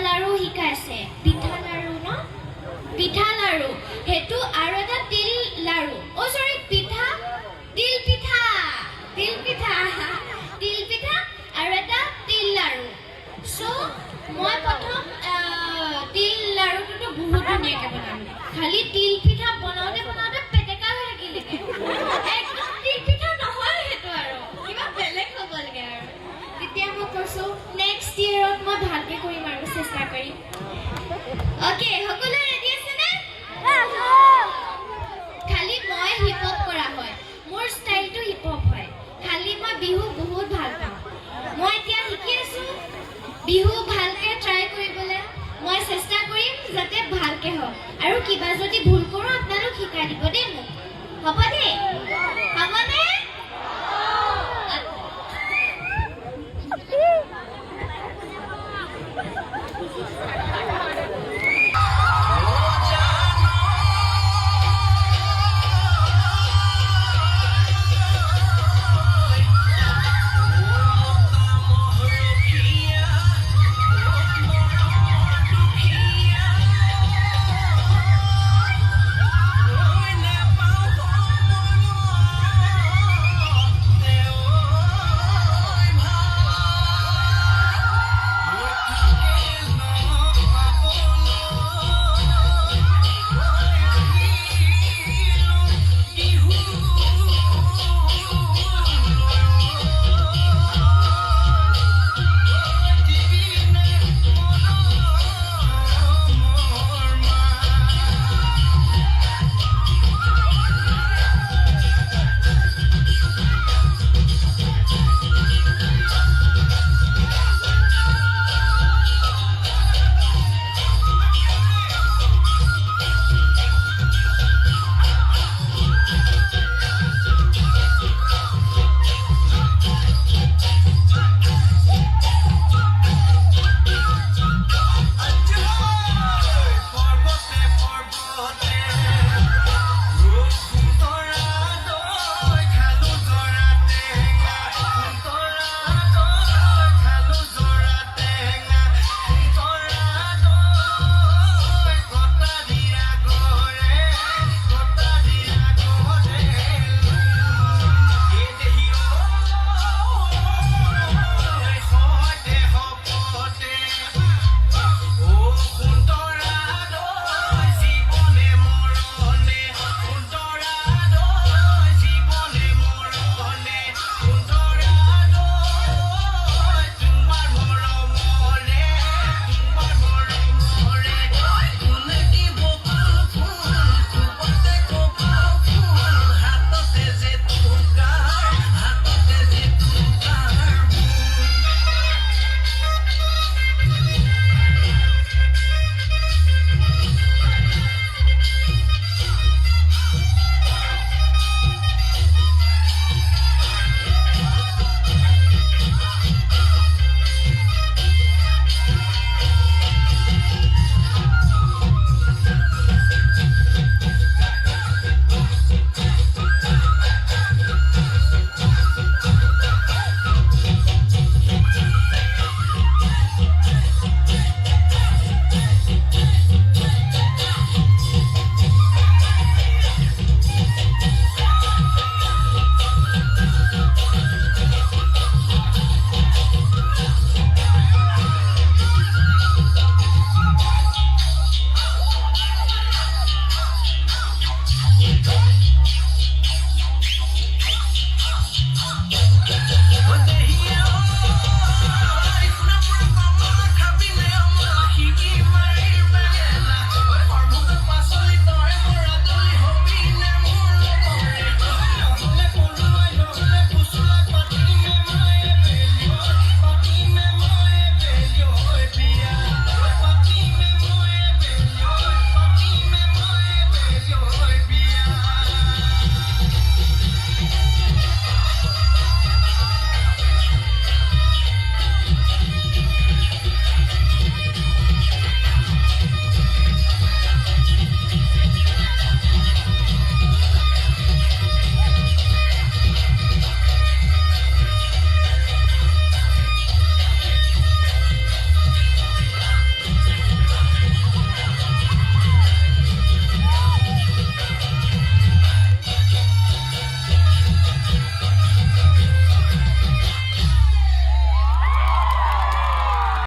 লাড়ু শিকাইছে পিঠা লাড়ু ন পিঠা লাড়ু হেতু আৰু এটা তিল লাড়ু ও সৰি পিঠা তিল পিঠা তিল পিঠা তিল পিঠা আৰু এটা তিল লাড়ু সো মই প্ৰথম তিল লাড়ুটো বহুত ধুনীয়াকৈ বনালো খালি তিল পিঠা বনাওঁতে পেটেকা হৈ থাকিলে একদম তিল পিঠা নহয় হেতু আৰু কিবা বেলেগ হ'ব লাগে আৰু তেতিয়া মই কৈছো নেক্সট ইয়েৰত মই ভালকৈ কৰিম আৰু চেষ্টা কৰিম ওকে সকলো ৰেডি আছে নে খালি মই হিপ হপ কৰা হয় মোৰ ষ্টাইলটো হিপ হপ হয় খালি মই বিহু বহুত ভাল পাওঁ মই এতিয়া শিকি আছো বিহু ভালকৈ ট্ৰাই কৰিবলৈ মই চেষ্টা কৰিম যাতে ভালকৈ হয় আৰু কিবা যদি ভুল কৰোঁ আপোনালোক শিকাই দিব দেই মোক হ'ব দেই হ'ব